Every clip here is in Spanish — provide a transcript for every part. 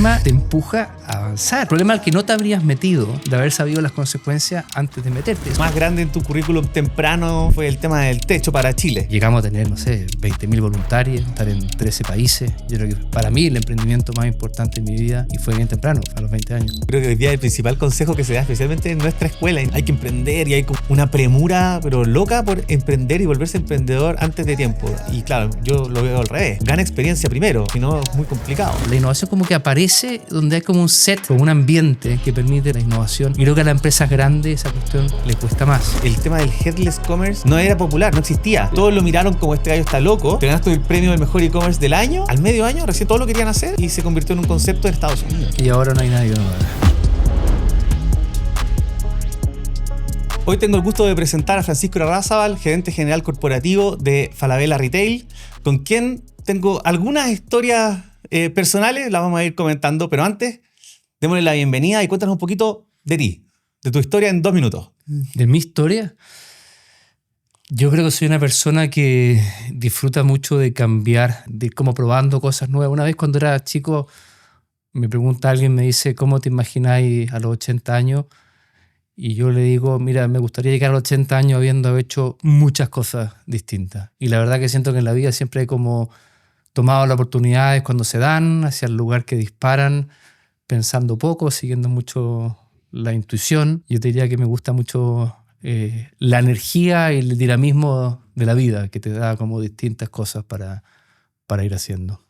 problema te empuja a avanzar. El problema al que no te habrías metido de haber sabido las consecuencias antes de meterte. Más grande en tu currículum temprano fue el tema del techo para Chile. Llegamos a tener, no sé, 20.000 voluntarios, estar en 13 países. Yo creo que para mí el emprendimiento más importante en mi vida, y fue bien temprano, a los 20 años. Creo que hoy día el principal consejo que se da, especialmente en nuestra escuela, hay que emprender y hay como una premura, pero loca por emprender y volverse emprendedor antes de tiempo. Y claro, yo lo veo al revés. Gana experiencia primero, si no es muy complicado. La innovación como que aparece donde hay como un set o un ambiente que permite la innovación. Y creo que a las empresas grandes esa cuestión le cuesta más. El tema del headless commerce no era popular, no existía. Todos lo miraron como este gallo está loco. Te ganaste el premio del mejor e-commerce del año. Al medio año recién todo lo querían hacer y se convirtió en un concepto en Estados Unidos. Y ahora no hay nadie que lo haga. Hoy tengo el gusto de presentar a Francisco Larrazábal, gerente general corporativo de Falabella Retail, con quien tengo algunas historias personales, las vamos a ir comentando, pero antes, démosle la bienvenida y cuéntanos un poquito de ti, de tu historia en 2 minutos. ¿De mi historia? Yo creo que soy una persona que disfruta mucho de cambiar, de ir como probando cosas nuevas. Una vez cuando era chico, me pregunta alguien, me dice, ¿cómo te imagináis a los 80 años? Y yo le digo, mira, me gustaría llegar a los 80 años habiendo hecho muchas cosas distintas. Y la verdad que siento que en la vida siempre he como tomado las oportunidades cuando se dan, hacia el lugar que disparan, pensando poco, siguiendo mucho la intuición. Yo te diría que me gusta mucho la energía y el dinamismo de la vida, que te da como distintas cosas para ir haciendo.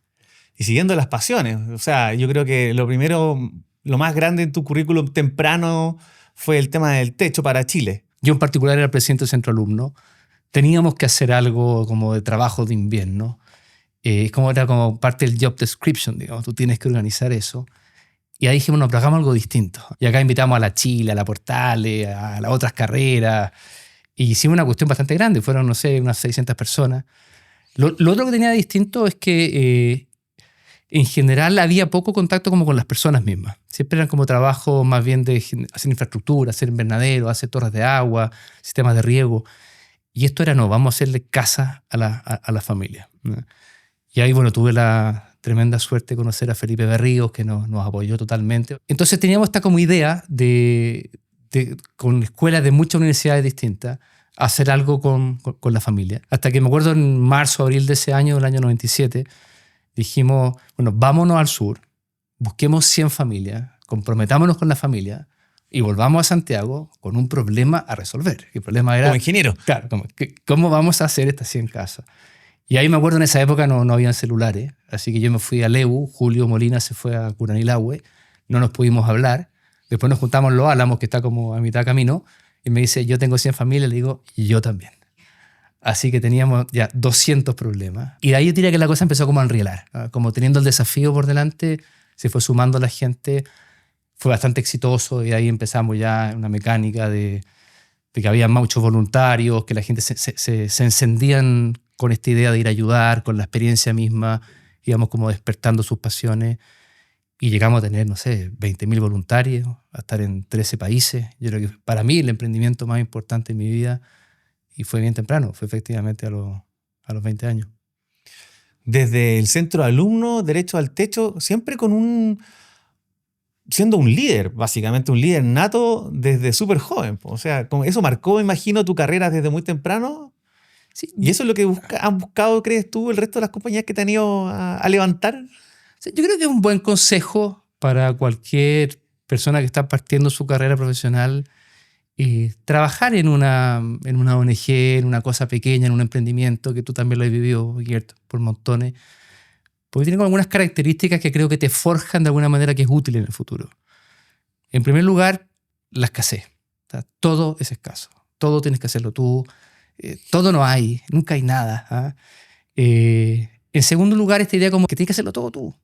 Y siguiendo las pasiones, o sea, yo creo que lo primero, lo más grande en tu currículum temprano fue el tema del techo para Chile. Yo en particular era presidente del centro alumno. Teníamos que hacer algo como de trabajo de invierno. Era como parte del job description, digamos. Tú tienes que organizar eso. Y ahí dijimos, no, pero hagamos algo distinto. Y acá invitamos a la Chile, a la Portales, a las otras carreras. Y hicimos una cuestión bastante grande. Fueron, no sé, unas 600 personas. Lo otro que tenía de distinto es que en general había poco contacto como con las personas mismas. Siempre eran como trabajo más bien de hacer infraestructura, hacer invernaderos, hacer torres de agua, sistemas de riego. Y esto era, no, vamos a hacerle casa a la familia. Y ahí, bueno, tuve la tremenda suerte de conocer a Felipe Berríos, que nos apoyó totalmente. Entonces teníamos esta como idea con escuelas de muchas universidades distintas, hacer algo con la familia. Hasta que me acuerdo en marzo, abril de ese año, del año 97, dijimos, bueno, vámonos al sur, busquemos 100 familias, comprometámonos con la familia y volvamos a Santiago con un problema a resolver. El problema era... Como ingeniero. Claro, ¿cómo vamos a hacer estas 100 casas? Y ahí me acuerdo, en esa época no habían celulares, así que yo me fui a Lebu, Julio Molina se fue a Curanilahue, no nos pudimos hablar, después nos juntamos en Los Álamos, que está como a mitad de camino, y me dice, yo tengo 100 familias, le digo, y yo también. Así que teníamos ya 200 problemas. Y de ahí yo diría que la cosa empezó como a enrielar. Como teniendo el desafío por delante, se fue sumando la gente. Fue bastante exitoso y ahí empezamos ya una mecánica de que había muchos voluntarios, que la gente se encendían con esta idea de ir a ayudar, con la experiencia misma. Íbamos como despertando sus pasiones. Y llegamos a tener, no sé, 20.000 voluntarios, a estar en 13 países. Yo creo que para mí el emprendimiento más importante en mi vida, y fue bien temprano, fue efectivamente a los 20 años. Desde el centro de alumnos, derecho al techo, siempre siendo un líder, básicamente un líder nato desde súper joven. O sea, como eso marcó, imagino, tu carrera desde muy temprano. Sí, ¿Y eso es lo que han buscado, crees tú, el resto de las compañías que te han ido a levantar? Sí, yo creo que es un buen consejo para cualquier persona que está partiendo su carrera profesional. Trabajar en una ONG, en una cosa pequeña, en un emprendimiento, que tú también lo has vivido, Gert, por montones, porque tiene algunas características que creo que te forjan de alguna manera que es útil en el futuro. En primer lugar, la escasez. O sea, todo es escaso. Todo tienes que hacerlo tú. Todo no hay. Nunca hay nada. En segundo lugar, esta idea como que tienes que hacerlo todo tú.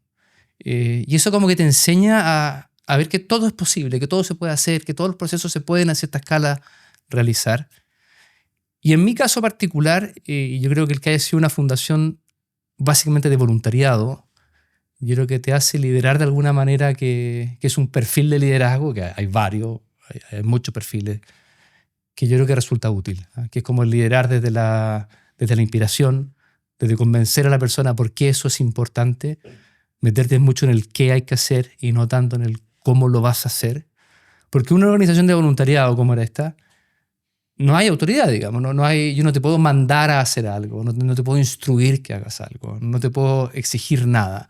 Y eso como que te enseña a ver que todo es posible, que todo se puede hacer, que todos los procesos se pueden a cierta escala realizar. Y en mi caso particular, yo creo que el que haya sido una fundación básicamente de voluntariado, yo creo que te hace liderar de alguna manera que es un perfil de liderazgo, que hay varios, hay muchos perfiles, que yo creo que resulta útil, que es como el liderar desde la inspiración, desde convencer a la persona por qué eso es importante. meterte mucho en el qué hay que hacer y no tanto en el cómo lo vas a hacer. Porque una organización de voluntariado como era esta, no hay autoridad, digamos. Yo no te puedo mandar a hacer algo, no te puedo instruir que hagas algo, no te puedo exigir nada.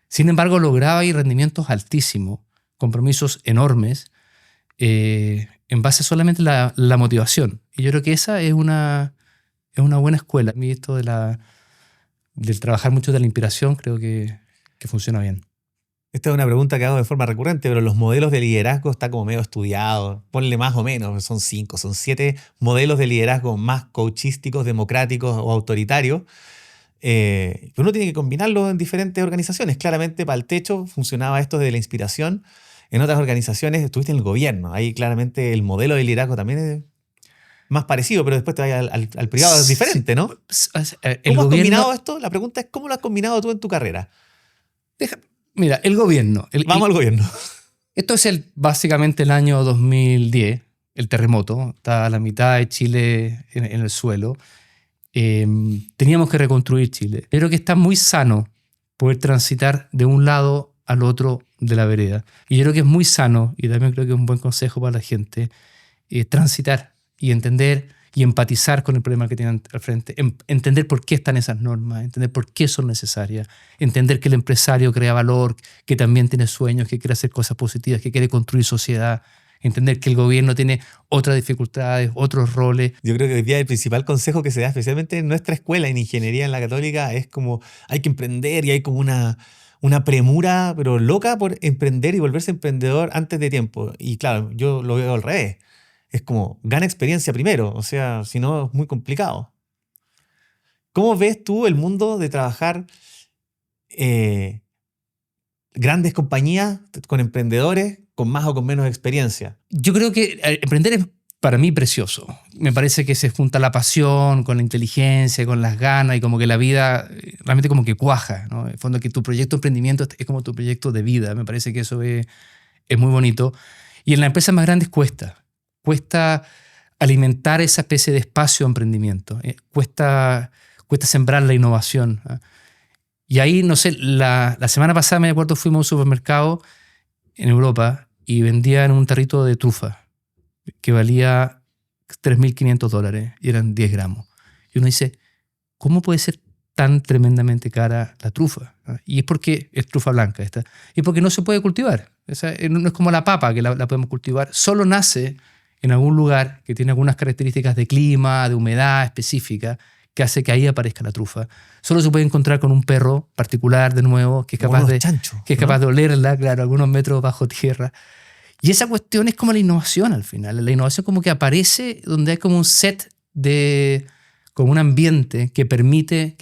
Sin embargo, lograba ahí rendimientos altísimos, compromisos enormes, en base solamente a la motivación. Y yo creo que esa es una buena escuela. A mí esto del trabajar mucho de la inspiración creo que funciona bien. Esta es una pregunta que hago de forma recurrente, pero los modelos de liderazgo está como medio estudiado. Ponle más o menos, son 5, son 7 modelos de liderazgo más coachísticos, democráticos o autoritarios. Pero uno tiene que combinarlo en diferentes organizaciones. Claramente para el techo funcionaba esto de la inspiración. En otras organizaciones estuviste en el gobierno. Ahí claramente el modelo de liderazgo también es más parecido, pero después te vas al privado, es diferente, ¿no? ¿Cómo has combinado esto? La pregunta es, ¿cómo lo has combinado tú en tu carrera? Mira, el gobierno. Vamos al gobierno. Esto es básicamente el año 2010, el terremoto. Está a la mitad de Chile en el suelo. Teníamos que reconstruir Chile. Yo creo que está muy sano poder transitar de un lado al otro de la vereda. Y yo creo que es muy sano, y también creo que es un buen consejo para la gente, transitar y entender y empatizar con el problema que tienen al frente, entender por qué están esas normas, entender por qué son necesarias, entender que el empresario crea valor, que también tiene sueños, que quiere hacer cosas positivas, que quiere construir sociedad, entender que el gobierno tiene otras dificultades, otros roles. Yo creo que hoy día el principal consejo que se da, especialmente en nuestra escuela, en ingeniería en la Católica, es como hay que emprender y hay como una premura, pero loca por emprender y volverse emprendedor antes de tiempo. Y claro, yo lo veo al revés. Es como, gana experiencia primero, o sea, si no es muy complicado. ¿Cómo ves tú el mundo de trabajar grandes compañías con emprendedores con más o con menos experiencia? Yo creo que emprender es para mí precioso. Me parece que se junta la pasión con la inteligencia, con las ganas y como que la vida realmente como que cuaja, ¿no? En el fondo que tu proyecto de emprendimiento es como tu proyecto de vida. Me parece que eso es muy bonito. Y en las empresas más grandes cuesta alimentar esa especie de espacio de emprendimiento. Cuesta sembrar la innovación. Y ahí, no sé, la semana pasada me acuerdo fuimos a un supermercado en Europa y vendían un tarrito de trufa que valía $3.500 y eran 10 gramos. Y uno dice, ¿cómo puede ser tan tremendamente cara la trufa? Y es porque es trufa blanca esta. Y porque no se puede cultivar. No es como la papa que la podemos cultivar. Solo nace en algún lugar que tiene algunas características de clima, de humedad específica, que hace que ahí aparezca la trufa. Solo se puede encontrar con un perro particular, de nuevo, que es capaz de olerla, claro, algunos metros bajo tierra. Y esa cuestión es como la innovación al final. La innovación como que aparece donde hay como un set como un ambiente que permite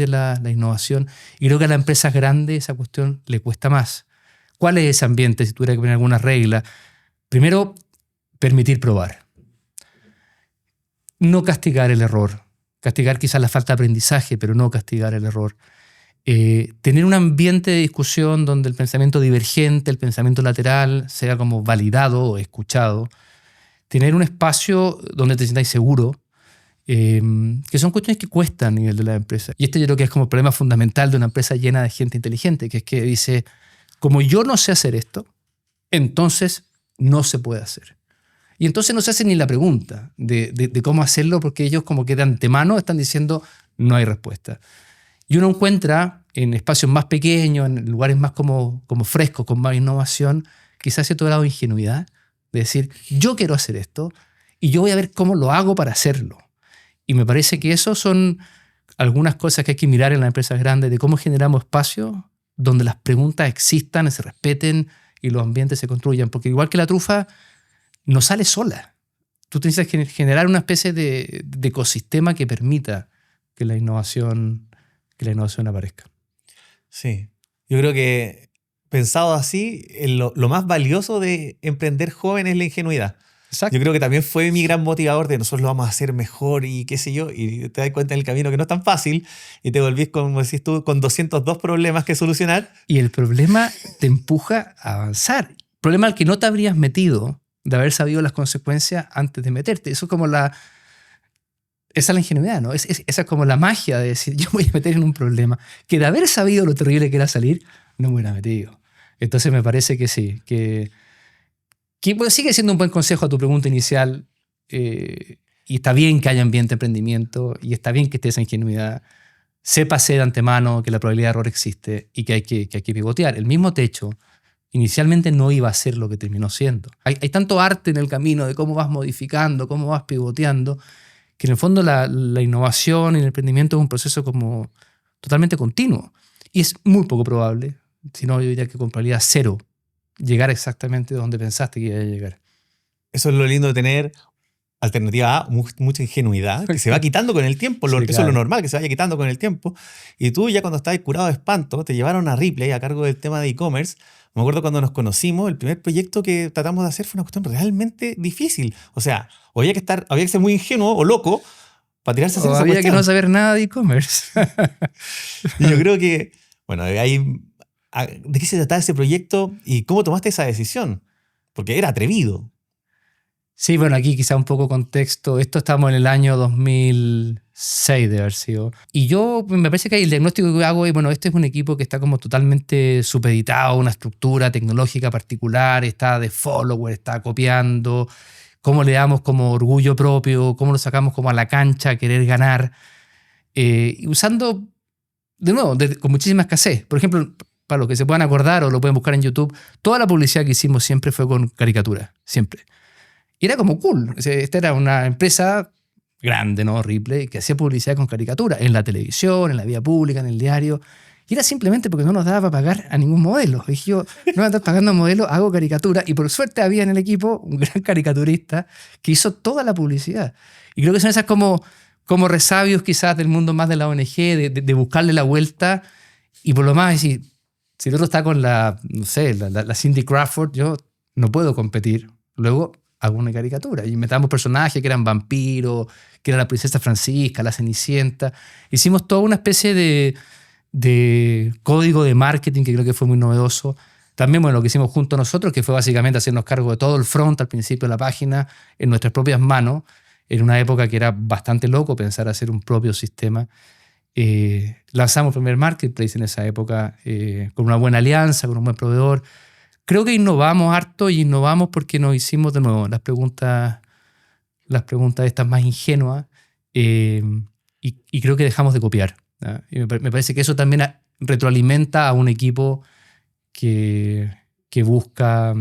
la innovación. Y creo que a las empresas grandes esa cuestión le cuesta más. ¿Cuál es ese ambiente si tuviera que poner alguna regla? Primero, permitir probar. No castigar el error. Castigar quizás la falta de aprendizaje, pero no castigar el error. Tener un ambiente de discusión donde el pensamiento divergente, el pensamiento lateral sea como validado o escuchado. Tener un espacio donde te sientas seguro, que son cuestiones que cuestan a nivel de la empresa. Y yo creo que es como el problema fundamental de una empresa llena de gente inteligente, que es que dice, como yo no sé hacer esto, entonces no se puede hacer. Y entonces no se hace ni la pregunta de cómo hacerlo porque ellos como que de antemano están diciendo no hay respuesta. Y uno encuentra en espacios más pequeños, en lugares más como frescos, con más innovación, quizás cierto grado de ingenuidad, de decir yo quiero hacer esto y yo voy a ver cómo lo hago para hacerlo. Y me parece que eso son algunas cosas que hay que mirar en las empresas grandes, de cómo generamos espacios donde las preguntas existan, se respeten y los ambientes se construyan. Porque igual que la trufa, no sale sola. Tú tienes que generar una especie de ecosistema que permita que la innovación aparezca. Sí, yo creo que pensado así, lo más valioso de emprender joven es la ingenuidad. Exacto. Yo creo que también fue mi gran motivador de nosotros lo vamos a hacer mejor y qué sé yo, y te das cuenta en el camino que no es tan fácil y te volvís, como decís tú, con 202 problemas que solucionar. Y el problema te empuja a avanzar. Problema al que no te habrías metido de haber sabido las consecuencias antes de meterte. Eso es como esa es la ingenuidad, ¿no? Esa es como la magia de decir, yo voy a meter en un problema que de haber sabido lo terrible que era salir, no me hubiera metido. Entonces me parece que sí, que pues, sigue siendo un buen consejo a tu pregunta inicial, y está bien que haya ambiente de emprendimiento y está bien que esté esa ingenuidad. Sépase de antemano que la probabilidad de error existe y que hay que pivotear. El mismo techo inicialmente no iba a ser lo que terminó siendo. Hay tanto arte en el camino de cómo vas modificando, cómo vas pivoteando, que en el fondo la innovación y el emprendimiento es un proceso como totalmente continuo. Y es muy poco probable, si no yo diría que con probabilidad cero, llegar exactamente donde pensaste que iba a llegar. Eso es lo lindo de tener alternativa A, mucha ingenuidad, que se va quitando con el tiempo. Sí, Eso claro. es lo normal, que se vaya quitando con el tiempo. Y tú ya cuando estabas curado de espanto, te llevaron a Ripley a cargo del tema de e-commerce. Me acuerdo cuando nos conocimos, el primer proyecto que tratamos de hacer fue una cuestión realmente difícil. O sea, había que ser muy ingenuo o loco para tirarse a hacer O esa había cuestión. que no saber nada de e-commerce. Y yo creo que, bueno, ¿de qué se trataba ese proyecto y cómo tomaste esa decisión? Porque era atrevido. Sí, bueno, aquí quizá un poco contexto. Esto estamos en el año 2006 de haber sido. Y yo me parece que el diagnóstico que hago es, bueno, este es un equipo que está como totalmente supeditado a una estructura tecnológica particular, está de follower, está copiando, cómo le damos como orgullo propio, cómo lo sacamos como a la cancha a querer ganar, y usando, de nuevo, con muchísima escasez. Por ejemplo, para los que se puedan acordar o lo pueden buscar en YouTube, toda la publicidad que hicimos siempre fue con caricatura, siempre. Y era como cool. Esta era una empresa grande, ¿no? Ripley, que hacía publicidad con caricatura en la televisión, en la vía pública, en el diario. Y era simplemente porque no nos daba para pagar a ningún modelo. Y yo, no me estás pagando modelo, hago caricatura. Y por suerte había en el equipo un gran caricaturista que hizo toda la publicidad. Y creo que son esas como resabios quizás del mundo más de la ONG, de buscarle la vuelta. Y por lo más, decir, si el otro está con la Cindy Crawford, yo no puedo competir. Luego hago una caricatura. Y metamos personajes que eran vampiros, que era la princesa Francisca, la Cenicienta. Hicimos toda una especie de código de marketing que creo que fue muy novedoso. También, bueno, lo que hicimos junto a nosotros, que fue básicamente hacernos cargo de todo el front al principio de la página en nuestras propias manos, en una época que era bastante loco pensar hacer un propio sistema. Lanzamos el primer marketplace en esa época, con una buena alianza, con un buen proveedor. Creo que innovamos harto y innovamos porque nos hicimos de nuevo las preguntas estas más ingenuas, y creo que dejamos de copiar, ¿no? Y me parece que eso también retroalimenta a un equipo que busca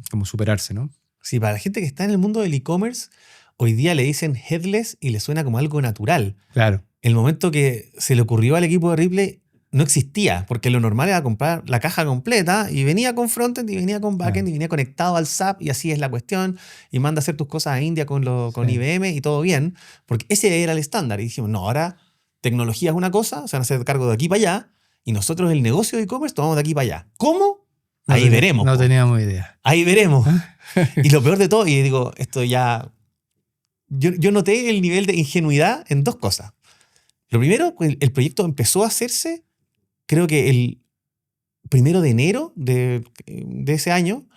como superarse, ¿no? Sí, para la gente que está en el mundo del e-commerce, hoy día le dicen headless y le suena como algo natural. Claro. El momento que se le ocurrió al equipo de Ripley no existía, porque lo normal era comprar la caja completa y venía con frontend y venía con backend y venía conectado al SAP y así es la cuestión y manda a hacer tus cosas a India con IBM y todo bien, porque ese era el estándar. Y dijimos, no, ahora tecnología es una cosa, se van a hacer cargo de aquí para allá y nosotros el negocio de e-commerce tomamos de aquí para allá. ¿Cómo? Ahí veremos. No teníamos idea. Ahí veremos. Y lo peor de todo, y digo, esto ya... Yo noté el nivel de ingenuidad en dos cosas. Lo primero, el proyecto empezó a hacerse, creo que el 1 de enero de ese año,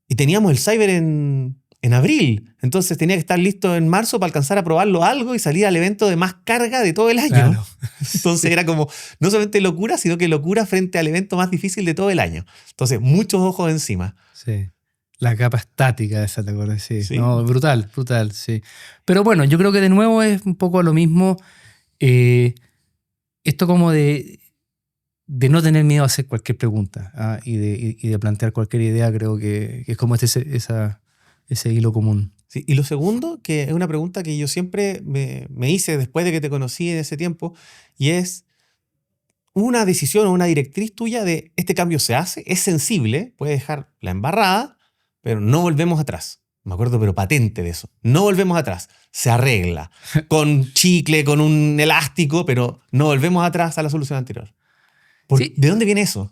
y teníamos el Cyber en abril. Entonces tenía que estar listo en marzo para alcanzar a probarlo algo y salir al evento de más carga de todo el año. Claro. Entonces era como, no solamente locura, sino que locura frente al evento más difícil de todo el año. Entonces, muchos ojos encima. Sí. La capa estática esa, ¿te acuerdas? Sí. Sí. No, brutal, sí. Pero bueno, yo creo que de nuevo es un poco lo mismo. Esto como de no tener miedo a hacer cualquier pregunta, y de plantear cualquier idea, creo que es como ese hilo común. Sí. Y lo segundo, que es una pregunta que yo siempre me hice después de que te conocí en ese tiempo, y es una decisión o una directriz tuya de este cambio se hace, es sensible, puede dejar la embarrada, pero no volvemos atrás. Me acuerdo, pero patente de eso. No volvemos atrás. Se arregla. Con chicle, con un elástico, pero no volvemos atrás a la solución anterior. Sí. ¿De dónde viene eso?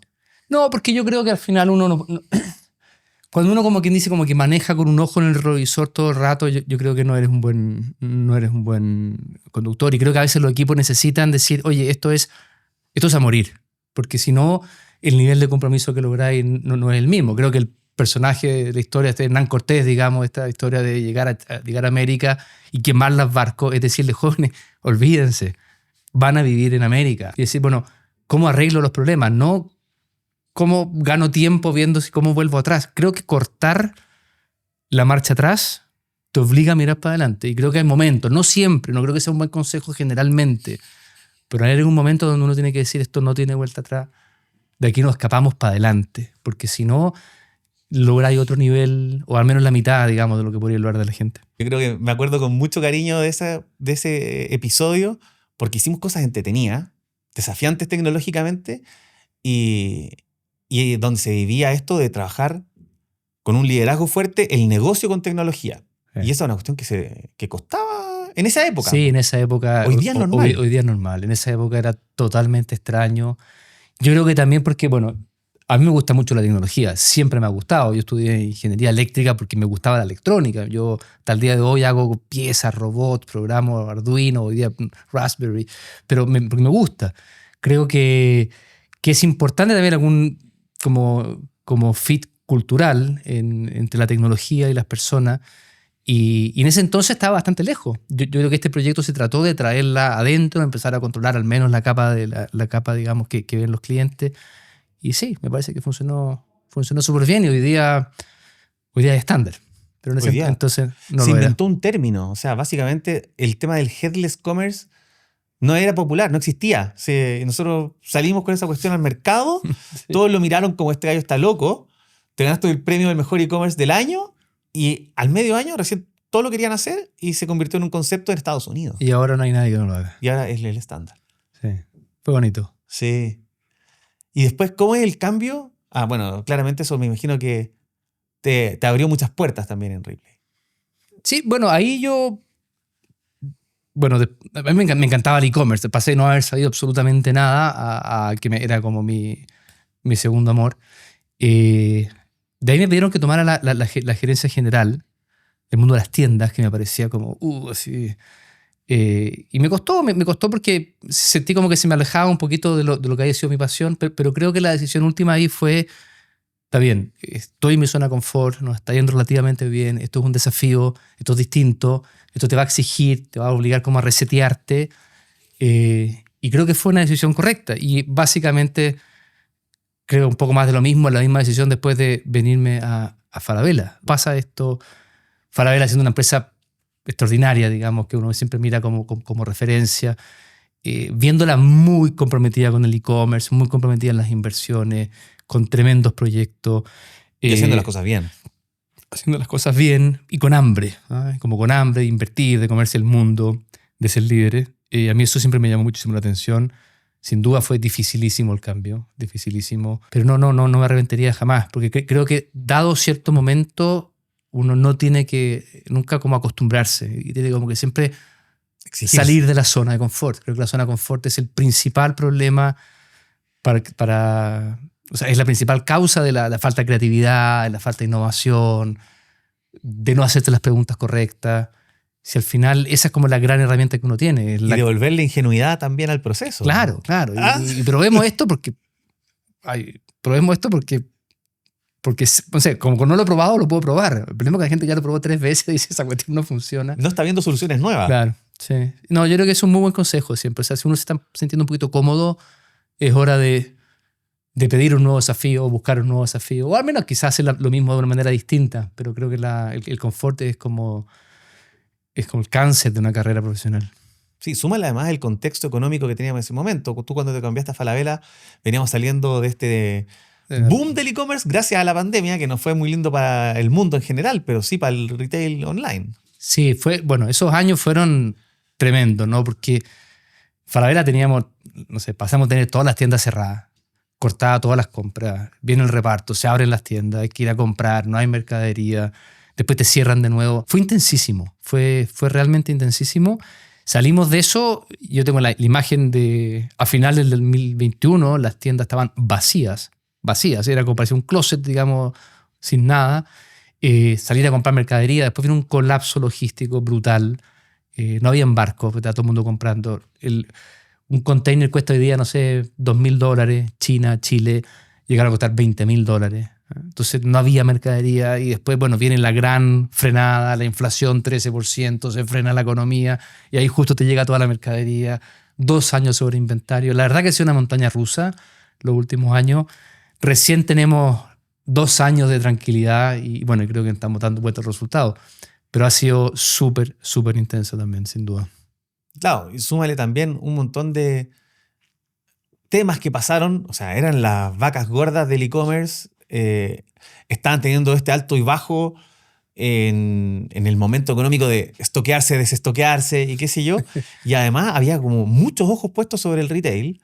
No, porque yo creo que al final uno cuando uno como quien dice como que maneja con un ojo en el retrovisor todo el rato, yo creo que no eres un buen conductor. Y creo que a veces los equipos necesitan decir, oye, esto es a morir. Porque si no, el nivel de compromiso que lográis no es el mismo. Creo que el personaje de la historia, Hernán Cortés, digamos, esta historia de llegar a América y quemar los barcos, es decirle, jóvenes, olvídense, van a vivir en América. Y decir, bueno, ¿cómo arreglo los problemas? No cómo gano tiempo viendo cómo vuelvo atrás. Creo que cortar la marcha atrás te obliga a mirar para adelante. Y creo que hay momentos, no siempre, no creo que sea un buen consejo generalmente, pero hay algún momento donde uno tiene que decir esto no tiene vuelta atrás. De aquí nos escapamos para adelante, porque si no, lográis otro nivel, o al menos la mitad, digamos, de lo que podría lograr de la gente. Yo creo que me acuerdo con mucho cariño de ese episodio, porque hicimos cosas entretenidas, desafiantes tecnológicamente, y donde se vivía esto de trabajar con un liderazgo fuerte, el negocio con tecnología. Sí. Y esa es una cuestión que costaba en esa época. Sí, en esa época. Hoy día es normal. Hoy día es normal. En esa época era totalmente extraño. Yo creo que también porque, bueno, a mí me gusta mucho la tecnología. Siempre me ha gustado. Yo estudié ingeniería eléctrica porque me gustaba la electrónica. Yo, hasta el día de hoy, hago piezas, robots, programo Arduino, hoy día Raspberry. Pero porque me gusta. Creo que es importante también algún como fit cultural entre la tecnología y las personas. Y en ese entonces estaba bastante lejos. Yo creo que este proyecto se trató de traerla adentro, empezar a controlar al menos la capa, la capa digamos, que ven los clientes. Y sí, me parece que funcionó súper bien y hoy día es estándar. Pero en ese entonces no se lo inventó era. un término. O sea, básicamente el tema del headless commerce no era popular, no existía. Nosotros salimos con esa cuestión al mercado, sí. Todos lo miraron como este gallo está loco, te ganaste el premio del mejor e-commerce del año y al medio año recién todo lo querían hacer y se convirtió en un concepto en Estados Unidos. Y ahora no hay nadie que no lo haga. Y ahora es el estándar. Sí, fue bonito. Sí. Y después, ¿cómo es el cambio? Bueno, claramente eso me imagino que te abrió muchas puertas también en Ripley. Sí, bueno, ahí yo... Bueno, a mí me encantaba el e-commerce. Pasé de no haber sabido absolutamente nada a que era como mi segundo amor. De ahí me pidieron que tomara la gerencia general del mundo de las tiendas, que me parecía como... así. Y me costó porque sentí como que se me alejaba un poquito de lo que había sido mi pasión, pero creo que la decisión última ahí fue, está bien, estoy en mi zona de confort, nos está yendo relativamente bien, esto es un desafío, esto es distinto, esto te va a exigir, te va a obligar como a resetearte, y creo que fue una decisión correcta. Y básicamente creo un poco más de lo mismo, la misma decisión después de venirme a Falabella. Pasa esto, Falabella siendo una empresa extraordinaria, digamos, que uno siempre mira como referencia, viéndola muy comprometida con el e-commerce, muy comprometida en las inversiones, con tremendos proyectos. Y haciendo las cosas bien. Haciendo las cosas bien y con hambre, como con hambre de invertir, de comerse el mundo, de ser líderes. A mí eso siempre me llamó muchísimo la atención. Sin duda fue dificilísimo el cambio, dificilísimo. Pero no me arrepentiría jamás, porque creo que dado cierto momento uno no tiene que nunca como acostumbrarse y tiene como que siempre exigirse. Salir de la zona de confort. Creo que la zona de confort es el principal problema o sea, es la principal causa de la falta de creatividad, de la falta de innovación, de no hacerte las preguntas correctas. Si al final esa es como la gran herramienta que uno tiene. Y devolverle ingenuidad también al proceso. Claro. Y probemos esto porque no sé, como no lo he probado, lo puedo probar. El problema es que la gente ya lo probó 3 veces y dice esa cuestión no funciona. No está viendo soluciones nuevas. Claro, sí. No, yo creo que es un muy buen consejo siempre. O sea, si uno se está sintiendo un poquito cómodo, es hora de pedir un nuevo desafío, buscar un nuevo desafío. O al menos quizás hacer lo mismo de una manera distinta. Pero creo que el confort es como el cáncer de una carrera profesional. Sí, súmale además el contexto económico que teníamos en ese momento. Tú cuando te cambiaste a Falabella, veníamos saliendo de este boom del e-commerce gracias a la pandemia, que no fue muy lindo para el mundo en general, pero sí para el retail online. Sí, esos años fueron tremendos, ¿no? Porque Falabella teníamos, no sé, pasamos a tener todas las tiendas cerradas, cortadas todas las compras, viene el reparto, se abren las tiendas, hay que ir a comprar, no hay mercadería, después te cierran de nuevo. Fue intensísimo, fue realmente intensísimo. Salimos de eso, yo tengo la imagen de a finales del 2021, las tiendas estaban vacías, era como parecía un closet, digamos, sin nada. Salir a comprar mercadería, después vino un colapso logístico brutal, no había barcos, estaba todo el mundo comprando. Un container cuesta hoy día, no sé, $2.000, China, Chile, llegaron a costar $20.000. Entonces no había mercadería y después, bueno, viene la gran frenada, la inflación 13%, se frena la economía y ahí justo te llega toda la mercadería, 2 años sobre inventario. La verdad que ha sido una montaña rusa los últimos años, Recién tenemos 2 años de tranquilidad y bueno, creo que estamos dando vuelta al resultado. Pero ha sido súper, súper intenso también, sin duda. Claro, y súmale también un montón de temas que pasaron, o sea, eran las vacas gordas del e-commerce, estaban teniendo este alto y bajo en el momento económico de estoquearse, desestoquearse y qué sé yo, y además había como muchos ojos puestos sobre el retail,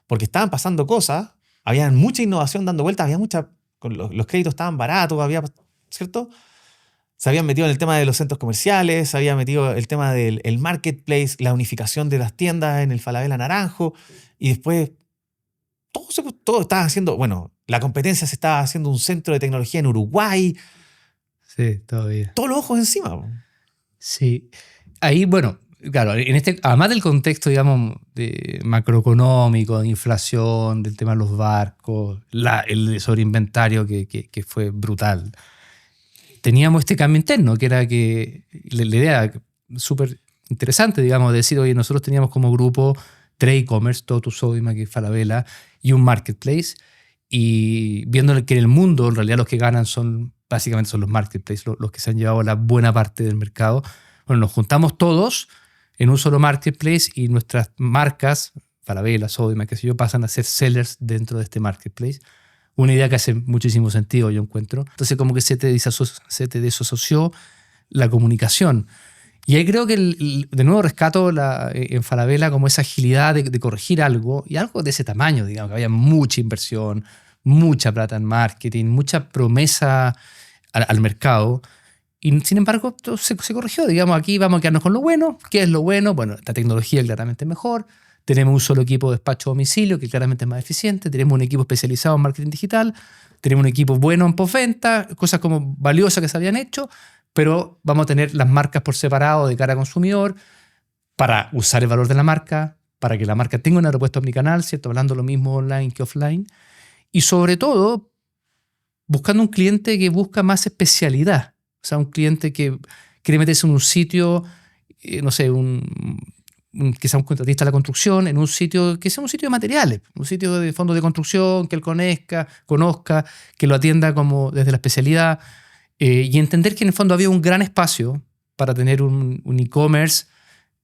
porque estaban pasando cosas, había mucha innovación dando vueltas, había mucha, los créditos estaban baratos, había, ¿cierto? Se habían metido en el tema de los centros comerciales, se había metido el tema del el marketplace, la unificación de las tiendas en el Falabella Naranjo, y después todo estaba haciendo, bueno, la competencia se estaba haciendo un centro de tecnología en Uruguay, Sí, todavía. todos los ojos encima. Po. Sí. Ahí, bueno, claro, además del contexto, digamos, de macroeconómico, de inflación, del tema de los barcos, el sobreinventario que fue brutal. Teníamos este cambio interno, que era que la idea súper interesante, digamos, de decir, oye, nosotros teníamos como grupo 3 e-commerce, Totus, Sodimac y Falabella, y un marketplace, y viendo que en el mundo, en realidad, los que ganan básicamente son los marketplaces, los que se han llevado la buena parte del mercado. Bueno, nos juntamos todos en un solo marketplace y nuestras marcas, Falabella, Sodimac, qué sé yo, pasan a ser sellers dentro de este marketplace. Una idea que hace muchísimo sentido, yo encuentro. Entonces, como que se te desasoció la comunicación. Y ahí creo que, de nuevo, rescato en Falabella como esa agilidad de corregir algo, y algo de ese tamaño, digamos, que había mucha inversión, mucha plata en marketing, mucha promesa al mercado. Y, sin embargo, todo se corrigió. Digamos, aquí vamos a quedarnos con lo bueno. ¿Qué es lo bueno? Bueno, la tecnología claramente es mejor. Tenemos un solo equipo de despacho a domicilio que claramente es más eficiente. Tenemos un equipo especializado en marketing digital. Tenemos un equipo bueno en postventa, cosas como valiosas que se habían hecho, pero vamos a tener las marcas por separado de cara al consumidor para usar el valor de la marca, para que la marca tenga una propuesta omnicanal, ¿cierto? Hablando lo mismo online que offline. Y sobre todo, buscando un cliente que busca más especialidad. O sea, un cliente que quiere meterse en un sitio, no sé, que sea un contratista de la construcción, en un sitio que sea un sitio de materiales, un sitio de fondos de construcción, que él conozca, que lo atienda como desde la especialidad, y entender que en el fondo había un gran espacio para tener un e-commerce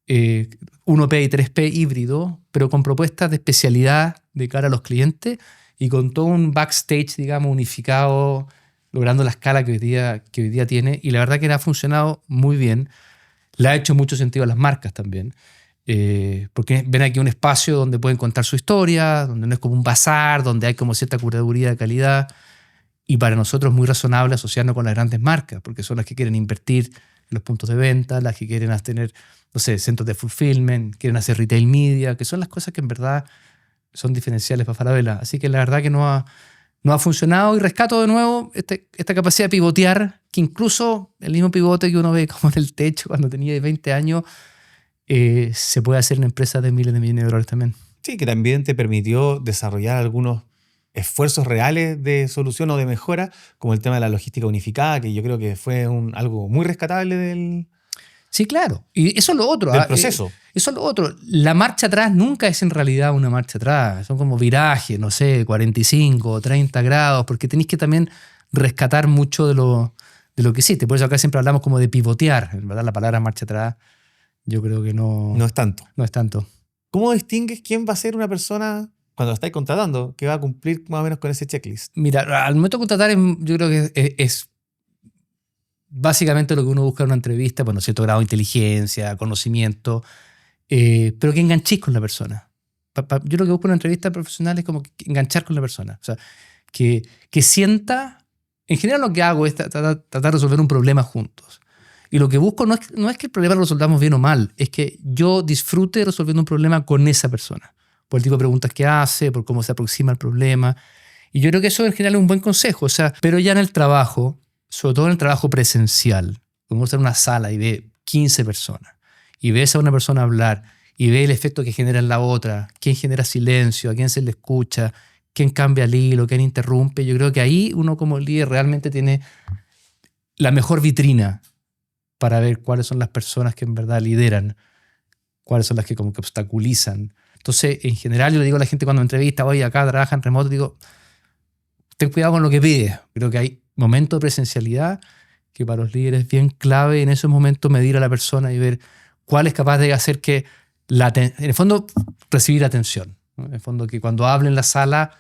1P y 3P híbrido, pero con propuestas de especialidad de cara a los clientes y con todo un backstage, digamos, unificado, logrando la escala que hoy día tiene. Y la verdad que ha funcionado muy bien. Le ha hecho mucho sentido a las marcas también. Porque ven aquí un espacio donde pueden contar su historia, donde no es como un bazar, donde hay como cierta curaduría de calidad, y para nosotros es muy razonable asociarnos con las grandes marcas, porque son las que quieren invertir en los puntos de venta, las que quieren tener, no sé, centros de fulfillment, quieren hacer retail media, que son las cosas que en verdad son diferenciales para Falabella. Así que la verdad que no ha funcionado, y rescato de nuevo esta capacidad de pivotear, que incluso el mismo pivote que uno ve como en el techo cuando tenía 20 años, se puede hacer en empresas de miles de millones de dólares también. Sí, que también te permitió desarrollar algunos esfuerzos reales de solución o de mejora, como el tema de la logística unificada, que yo creo que fue algo muy rescatable del Sí, claro. Y eso es lo otro. proceso. Eso es lo otro. La marcha atrás nunca es en realidad una marcha atrás. Son como virajes, no sé, 45 o 30 grados, porque tenéis que también rescatar mucho de lo que hiciste. Por eso acá siempre hablamos como de pivotear. En verdad, la palabra marcha atrás yo creo que no es tanto. No es tanto. ¿Cómo distingues quién va a ser una persona cuando la estáis contratando que va a cumplir más o menos con ese checklist? Mira, al momento de contratar, yo creo que es básicamente lo que uno busca en una entrevista, bueno, cierto grado de inteligencia, conocimiento, pero que enganches con la persona. Yo lo que busco en una entrevista profesional es como enganchar con la persona. O sea, que sienta... En general lo que hago es tratar de resolver un problema juntos. Y lo que busco no es que el problema lo resolvamos bien o mal, es que yo disfrute resolviendo un problema con esa persona. Por el tipo de preguntas que hace, por cómo se aproxima al problema. Y yo creo que eso en general es un buen consejo. O sea, pero ya en el trabajo, sobre todo en el trabajo presencial, como estar en una sala y ve 15 personas, y ves a una persona hablar, y ve el efecto que genera en la otra, quién genera silencio, a quién se le escucha, quién cambia el hilo, quién interrumpe. Yo creo que ahí uno como líder realmente tiene la mejor vitrina para ver cuáles son las personas que en verdad lideran, cuáles son las que como que obstaculizan. Entonces, en general, yo le digo a la gente cuando me entrevista, oye, acá trabajan remoto, digo, ten cuidado con lo que pides. Creo que hay momentos de presencialidad que para los líderes es bien clave en esos momentos medir a la persona y ver cuál es capaz de hacer que, en el fondo, recibir atención, ¿no? En el fondo, que cuando hable en la sala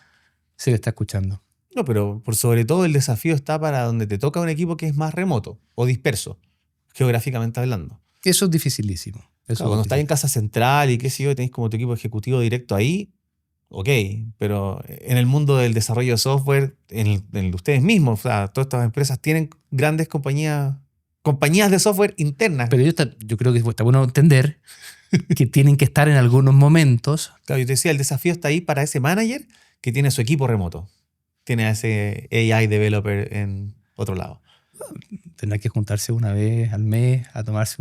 se le está escuchando. No, pero por sobre todo el desafío está para donde te toca un equipo que es más remoto o disperso, geográficamente hablando. Eso es dificilísimo. Claro, cuando estás en casa central y qué sé yo, tenés como tu equipo ejecutivo directo ahí, ok, pero en el mundo del desarrollo de software, en el de ustedes mismos, o sea, todas estas empresas tienen grandes compañías de software internas. Pero yo creo que está bueno entender que tienen que estar en algunos momentos. Claro, yo te decía, el desafío está ahí para ese manager que tiene su equipo remoto. Tiene a ese AI developer en otro lado. Tendrá que juntarse una vez al mes a comerse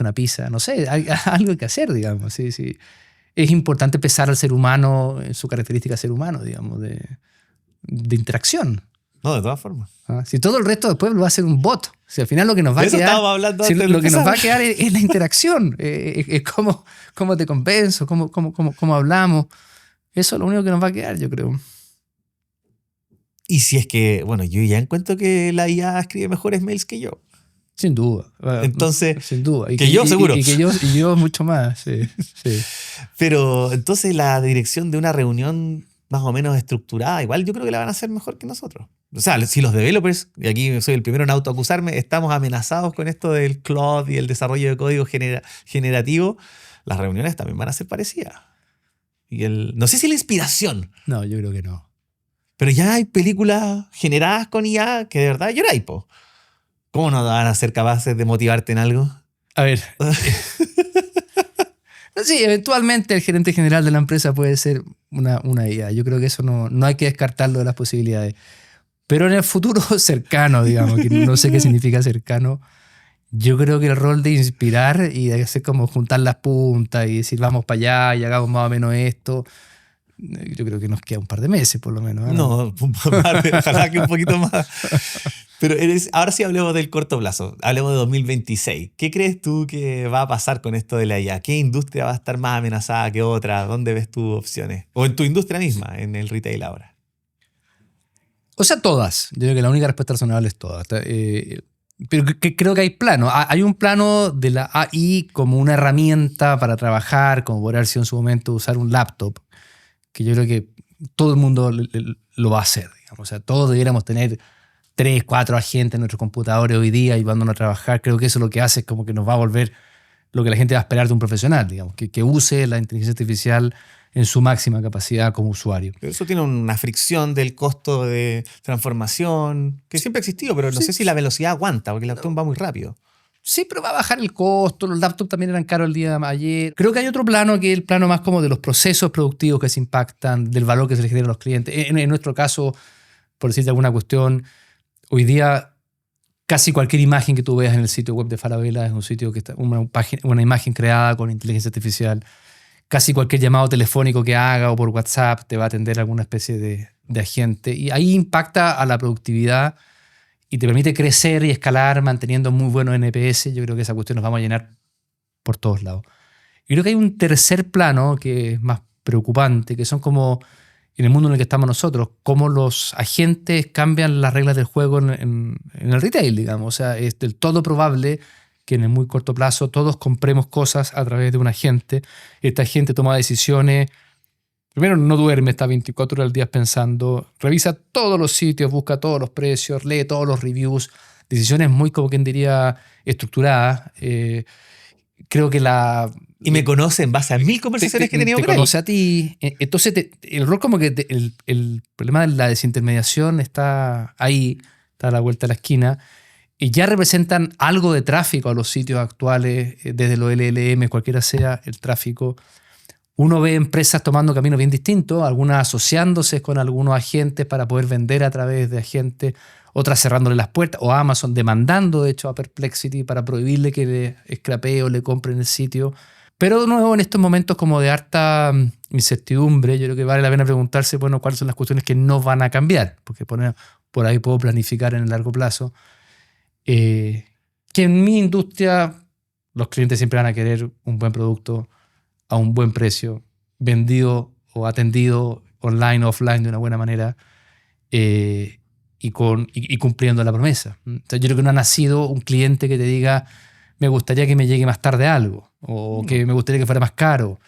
una pizza. No sé, hay algo que hacer, digamos. Sí, sí. Es importante pesar al ser humano en su característica ser humano, digamos, de interacción. No, de todas formas. Si todo el resto después lo va a hacer un bot. Si al final lo que nos va a quedar, lo que nos va a quedar es la interacción. Es cómo te convenzo, cómo hablamos. Eso es lo único que nos va a quedar, yo creo. Y si es que, bueno, yo ya encuentro que la IA escribe mejores mails que yo. Sin duda. Entonces, sin duda. que yo seguro. Y yo mucho más, sí. Pero entonces la dirección de una reunión más o menos estructurada, igual yo creo que la van a hacer mejor que nosotros. O sea, si los developers, y aquí soy el primero en autoacusarme, estamos amenazados con esto del cloud y el desarrollo de código generativo, las reuniones también van a ser parecidas. No sé si la inspiración. No, yo creo que no. Pero ya hay películas generadas con IA que de verdad lloráis, po. ¿Cómo no van a ser capaces de motivarte en algo? A ver. Sí, eventualmente el gerente general de la empresa puede ser una IA. Yo creo que eso no hay que descartarlo de las posibilidades. Pero en el futuro cercano, digamos, que no sé qué significa cercano, yo creo que el rol de inspirar y de hacer como juntar las puntas y decir vamos para allá y hagamos más o menos esto, yo creo que nos queda un par de meses por lo menos. No, ojalá que un poquito más. Pero ahora sí hablemos del corto plazo, hablemos de 2026. ¿Qué crees tú que va a pasar con esto de la IA? ¿Qué industria va a estar más amenazada que otra? ¿Dónde ves tus opciones? O en tu industria misma, en el retail ahora. O sea, todas. Yo creo que la única respuesta razonable es todas. Pero creo que hay planos. Hay un plano de la AI como una herramienta para trabajar, como por haber sido en su momento usar un laptop, que yo creo que todo el mundo lo va a hacer. Digamos. O sea, todos debiéramos tener 3, 4 agentes en nuestros computadores hoy día y llevándonos a trabajar. Creo que eso lo que hace es como que nos va a volver lo que la gente va a esperar de un profesional, digamos, que use la inteligencia artificial en su máxima capacidad como usuario. Pero eso tiene una fricción del costo de transformación que siempre ha existido, pero no sé si la velocidad aguanta, porque el laptop va muy rápido. Sí, pero va a bajar el costo. Los laptops también eran caros el día de ayer. Creo que hay otro plano que es el plano más como de los procesos productivos que se impactan, del valor que se le genera a los clientes. En nuestro caso, por decirte alguna cuestión, hoy día casi cualquier imagen que tú veas en el sitio web de Falabella es un sitio que está una imagen creada con inteligencia artificial. Casi cualquier llamado telefónico que haga o por WhatsApp te va a atender alguna especie de agente. Y ahí impacta a la productividad y te permite crecer y escalar manteniendo muy buenos NPS. Yo creo que esa cuestión nos vamos a llenar por todos lados. Y creo que hay un tercer plano que es más preocupante, que son como en el mundo en el que estamos nosotros, cómo los agentes cambian las reglas del juego en el retail, digamos. O sea, es del todo probable que en el muy corto plazo todos compremos cosas a través de un agente. Este agente toma decisiones. Primero, no duerme, está 24 horas al día pensando, revisa todos los sitios, busca todos los precios, lee todos los reviews, decisiones muy, como quien diría, estructuradas. Creo que Y me conoce en base a 1000 conversaciones que he tenido con él. Te conoce a ti. Entonces, el rol como que el problema de la desintermediación está ahí, está a la vuelta de la esquina. Y ya representan algo de tráfico a los sitios actuales, desde los LLM, cualquiera sea el tráfico. Uno ve empresas tomando caminos bien distintos, algunas asociándose con algunos agentes para poder vender a través de agentes, otras cerrándole las puertas, o Amazon demandando, de hecho, a Perplexity para prohibirle que le scrapee o le compre en el sitio. Pero de nuevo, en estos momentos como de harta incertidumbre, yo creo que vale la pena preguntarse, bueno, cuáles son las cuestiones que no van a cambiar, porque por ahí puedo planificar en el largo plazo. Que en mi industria los clientes siempre van a querer un buen producto a un buen precio, vendido o atendido online o offline de una buena manera. y cumpliendo la promesa. Entonces, yo creo que no ha nacido un cliente que te diga, me gustaría que me llegue más tarde algo, o que me gustaría que fuera más caro.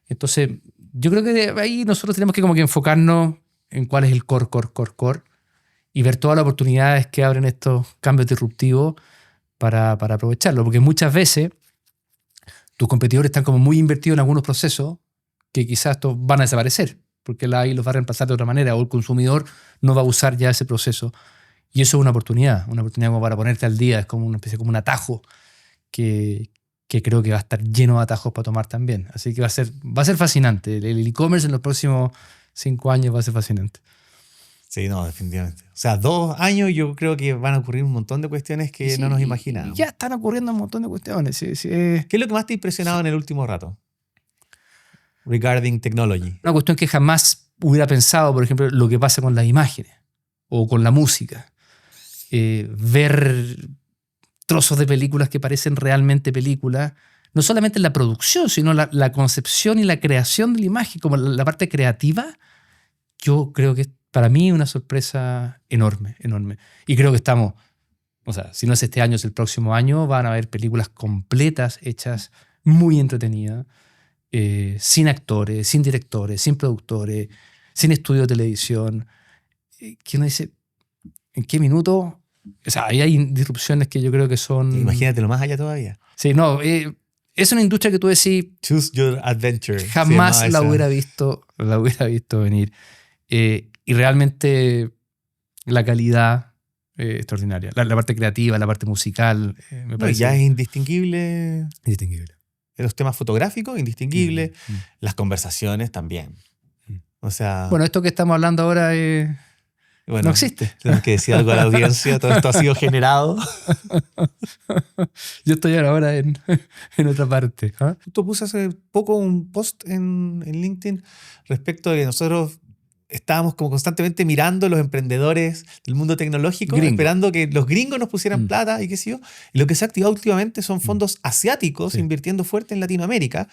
Entonces, yo creo que ahí nosotros tenemos que como que enfocarnos en cuál es el core, y ver todas las oportunidades que abren estos cambios disruptivos para aprovecharlo. Porque muchas veces tus competidores están como muy invertidos en algunos procesos que quizás estos van a desaparecer, porque la AI los va a reemplazar de otra manera, o el consumidor no va a usar ya ese proceso. Y eso es una oportunidad como para ponerte al día, es como una especie, como un atajo que creo que va a estar lleno de atajos para tomar también. Así que va a ser fascinante. El e-commerce en los próximos 5 años va a ser fascinante. Sí, no, definitivamente. O sea, 2 años yo creo que van a ocurrir un montón de cuestiones que no nos imaginábamos. Ya están ocurriendo un montón de cuestiones. Sí. ¿Qué es lo que más te ha impresionado en el último rato? Regarding technology. Una cuestión que jamás hubiera pensado, por ejemplo, lo que pasa con las imágenes o con la música. Ver trozos de películas que parecen realmente películas, no solamente en la producción, sino la concepción y la creación de la imagen, como la parte creativa, yo creo que para mí una sorpresa enorme. Y creo que estamos, o sea, si no es este año, es el próximo año, van a haber películas completas hechas, muy entretenidas, sin actores, sin directores, sin productores, sin estudio de televisión. Que uno dice, ¿en qué minuto? O sea, ahí hay disrupciones que yo creo que son... Imagínate lo más allá todavía. Sí, no, es una industria que tú decís... Choose your adventure. Jamás la hubiera visto venir. Y realmente la calidad extraordinaria. La parte creativa, la parte musical, me parece... Ya es indistinguible. Indistinguible. Los temas fotográficos, indistinguible. Las conversaciones también. O sea... Bueno, esto que estamos hablando ahora bueno, no existe. Tenemos que decir algo a la audiencia. Todo esto ha sido generado. Yo estoy ahora en otra parte. ¿Ah? Tú puse hace poco un post en LinkedIn respecto de que nosotros estábamos como constantemente mirando los emprendedores del mundo tecnológico, esperando que los gringos nos pusieran plata y qué sé yo. Y lo que se ha activado últimamente son fondos asiáticos invirtiendo fuerte en Latinoamérica,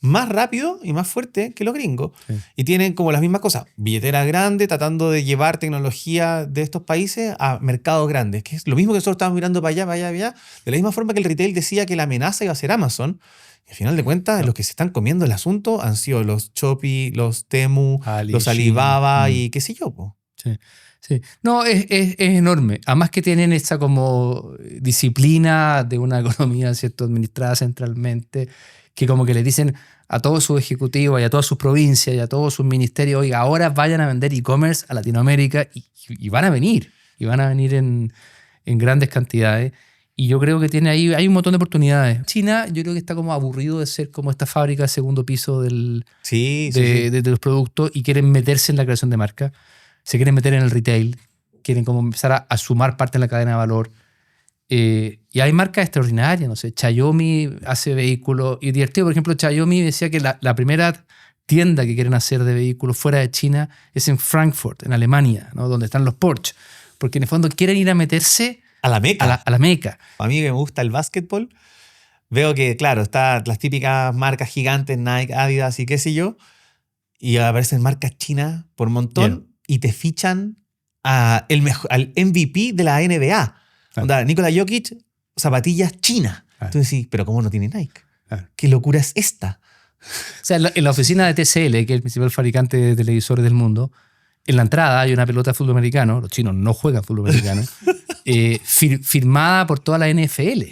más rápido y más fuerte que los gringos. Sí. Y tienen como las mismas cosas. Billetera grande, tratando de llevar tecnología de estos países a mercados grandes, que es lo mismo que nosotros estábamos mirando para allá. De la misma forma que el retail decía que la amenaza iba a ser Amazon. Y al final de cuentas, los que se están comiendo el asunto han sido los Shopee, los Temu, los Alibaba y qué sé yo. Po. Sí. No, es enorme. Además que tienen esa como disciplina de una economía, ¿cierto?, administrada centralmente, que como que le dicen a todos sus ejecutivos y a todas sus provincias y a todos sus ministerios, oiga, ahora vayan a vender e-commerce a Latinoamérica y van a venir. Y van a venir en grandes cantidades. Y yo creo que hay un montón de oportunidades. China, yo creo que está como aburrido de ser como esta fábrica de segundo piso de los productos y quieren meterse en la creación de marca. Se quieren meter en el retail. Quieren como empezar a sumar parte en la cadena de valor. Y hay marcas extraordinarias, no sé, Xiaomi hace vehículos, y divertido, por ejemplo, Xiaomi decía que la primera tienda que quieren hacer de vehículos fuera de China es en Frankfurt, en Alemania, ¿no?, donde están los Porsche, porque en el fondo quieren ir a meterse a la meca. A la meca. A mí que me gusta el básquetbol, veo que, claro, están las típicas marcas gigantes, Nike, Adidas y qué sé yo, y aparecen marcas chinas por montón y te fichan al MVP de la NBA. Nikola Jokic, zapatillas chinas. Tú decís, pero ¿cómo no tiene Nike? ¿Qué locura es esta? O sea, en la oficina de TCL, que es el principal fabricante de televisores del mundo, en la entrada hay una pelota de fútbol americano, los chinos no juegan fútbol americano, firmada por toda la NFL.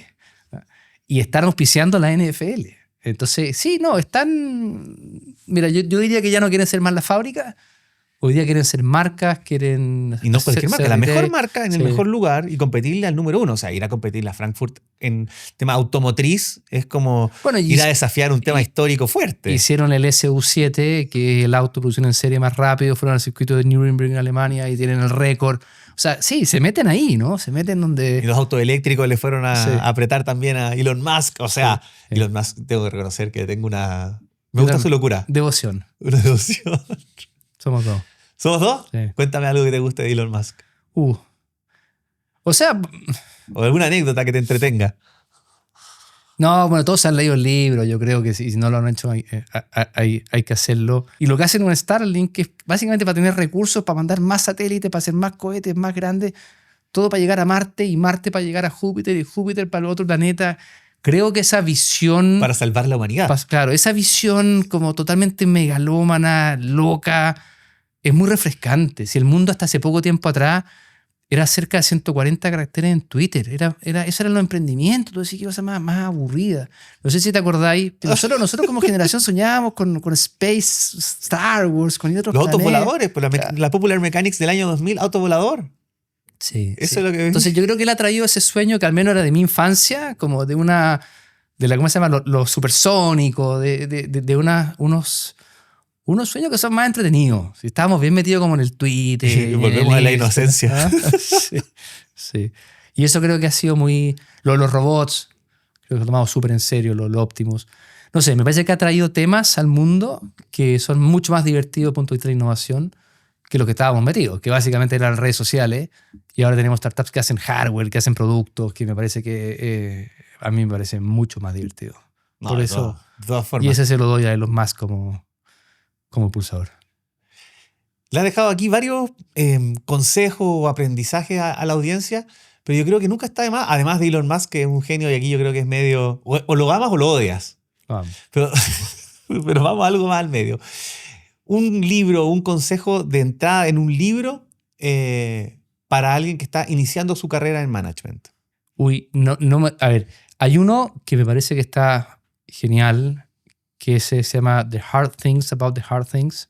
Y están auspiciando la NFL. Entonces, sí, no, están... Mira, yo diría que ya no quieren ser más la fábrica. Hoy día quieren ser marcas, quieren... Y no cualquier marca, la mejor marca en el mejor lugar y competirle al número uno. O sea, ir a competirle a Frankfurt en tema automotriz es como ir a desafiar un tema histórico fuerte. Hicieron el SU7, que es el auto de producción en serie más rápido, fueron al circuito de Nürburgring en Alemania y tienen el récord. O sea, sí, se meten ahí, ¿no? Se meten donde... Y los autos eléctricos le fueron a apretar también a Elon Musk. O sea, Elon Musk, tengo que reconocer que tengo una... Me gusta su locura. Devoción. Una devoción. Somos dos. ¿Somos dos? Sí. Cuéntame algo que te guste de Elon Musk. O sea... O alguna anécdota que te entretenga. No, bueno, todos han leído el libro, yo creo que si no lo han hecho hay que hacerlo. Y lo que hacen un Starlink es básicamente para tener recursos, para mandar más satélites, para hacer más cohetes más grandes, todo para llegar a Marte y Marte para llegar a Júpiter y Júpiter para el otro planeta. Creo que esa visión... Para salvar la humanidad. Claro, esa visión como totalmente megalómana, loca, es muy refrescante. Si el mundo hasta hace poco tiempo atrás era cerca de 140 caracteres en Twitter, eso eran los emprendimientos, tú decís qué cosa más aburrida. No sé si te acordáis, nosotros como generación soñábamos con Space, Star Wars, con otros Los planetas. autovoladores, por la Popular Mechanics del año 2000, autovolador. Sí, eso sí. Es lo que... Entonces yo creo que él ha traído ese sueño que al menos era de mi infancia, como de ¿cómo se llama? Lo supersónico, unos sueños que son más entretenidos. Si estábamos bien metidos como en el Twitter. Y volvemos a la inocencia. Sí. Y eso creo que ha sido muy... Los robots, creo que lo tomamos súper en serio, los Optimus. No sé, me parece que ha traído temas al mundo que son mucho más divertidos desde el punto de vista de innovación que lo que estábamos metidos, que básicamente eran redes sociales, y ahora tenemos startups que hacen hardware, que hacen productos, que me parece que a mí me parece mucho más divertido. No, por eso, de todas formas. Y ese se lo doy a Elon Musk como impulsador. Le ha dejado aquí varios consejos o aprendizajes a la audiencia, pero yo creo que nunca está de más, además de Elon Musk, que es un genio, y aquí yo creo que es medio... O lo amas o lo odias. Vamos. Pero vamos a algo más al medio. Un libro, un consejo de entrada en un libro para alguien que está iniciando su carrera en management. A ver, hay uno que me parece que está genial, que se llama The Hard Things About the Hard Things,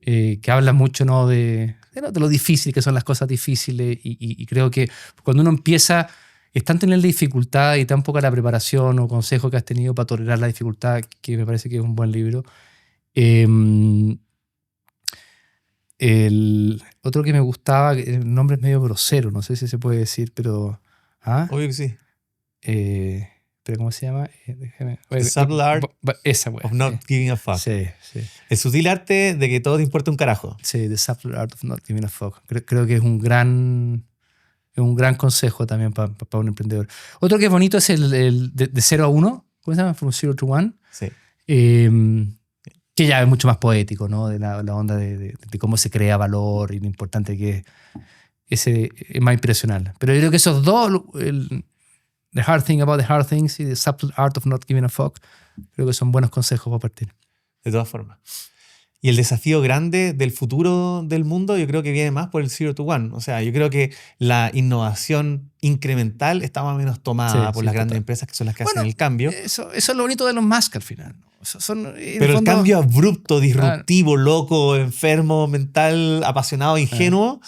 que habla mucho, ¿no?, de lo difícil que son las cosas difíciles, y creo que cuando uno empieza, es tanto en la dificultad y tan poca la preparación o consejo que has tenido para tolerar la dificultad, que me parece que es un buen libro. El otro que me gustaba, el nombre es medio grosero, no sé si se puede decir, pero... Obvio que sí. ¿Pero cómo se llama? The Subtle Art esa, of Not Giving a Fuck. Sí. El sutil arte de que todo te importa un carajo. Sí, The Subtle Art of Not Giving a Fuck. Creo que es un gran consejo también para un emprendedor. Otro que es bonito es el de 0 a 1. ¿Cómo se llama? From 0 to 1. Sí. Que ya es mucho más poético, ¿no? De la onda de cómo se crea valor y lo importante que es. Ese es más impresionante. Pero yo creo que esos dos, The Hard Thing About the Hard Things y The Subtle Art of Not Giving a Fuck, creo que son buenos consejos para partir. De todas formas. Y el desafío grande del futuro del mundo yo creo que viene más por el 0 to 1. O sea, yo creo que la innovación incremental está más o menos tomada por las grandes empresas que son las que hacen el cambio. Eso es lo bonito de los Musk al final. Pero el cambio abrupto, disruptivo, loco, enfermo, mental, apasionado, ingenuo,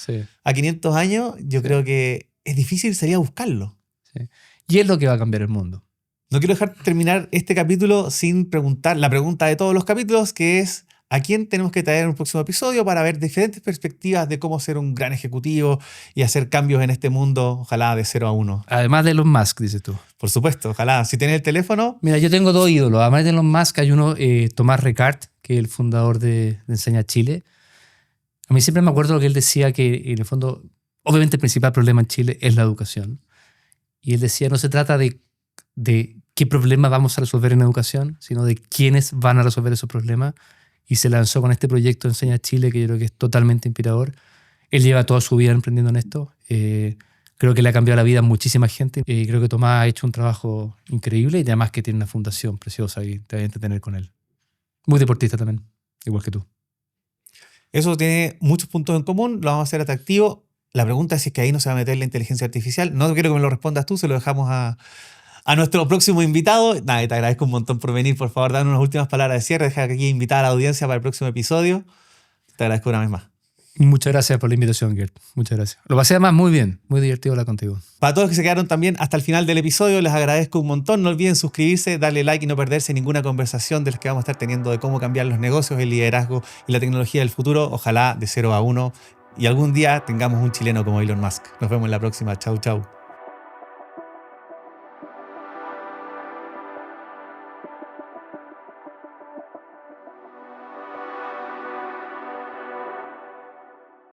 a 500 años, yo creo que es difícil, sería buscarlo. Sí. Y es lo que va a cambiar el mundo. No quiero dejar terminar este capítulo sin preguntar la pregunta de todos los capítulos, que es: ¿a quién tenemos que traer en un próximo episodio para ver diferentes perspectivas de cómo ser un gran ejecutivo y hacer cambios en este mundo, ojalá de 0 a 1? Además de Elon Musk, dices tú. Por supuesto, ojalá. Si tienes el teléfono... Mira, yo tengo dos ídolos. Además de Elon Musk, hay uno, Tomás Ricard, que es el fundador de Enseña Chile. A mí siempre me acuerdo lo que él decía, que en el fondo, obviamente el principal problema en Chile es la educación. Y él decía, no se trata de qué problema vamos a resolver en educación, sino de quiénes van a resolver esos problemas. Y se lanzó con este proyecto Enseña Chile, que yo creo que es totalmente inspirador. Él lleva toda su vida emprendiendo en esto. Creo que le ha cambiado la vida a muchísima gente. Creo que Tomás ha hecho un trabajo increíble y además que tiene una fundación preciosa y te voy a entretener con él. Muy deportista también, igual que tú. Eso tiene muchos puntos en común, lo vamos a hacer atractivo. La pregunta es si es que ahí no se va a meter la inteligencia artificial. No quiero que me lo respondas tú, se lo dejamos a nuestro próximo invitado. Nada, te agradezco un montón por venir. Por favor, danos unas últimas palabras de cierre. Deja aquí invitar a la audiencia para el próximo episodio. Te agradezco una vez más. Muchas gracias por la invitación, Gert. Muchas gracias. Lo pasé además muy bien. Muy divertido hablar contigo. Para todos los que se quedaron también hasta el final del episodio, les agradezco un montón. No olviden suscribirse, darle like y no perderse ninguna conversación de las que vamos a estar teniendo de cómo cambiar los negocios, el liderazgo y la tecnología del futuro. Ojalá de 0 a 1. Y algún día tengamos un chileno como Elon Musk. Nos vemos en la próxima. Chau, chau.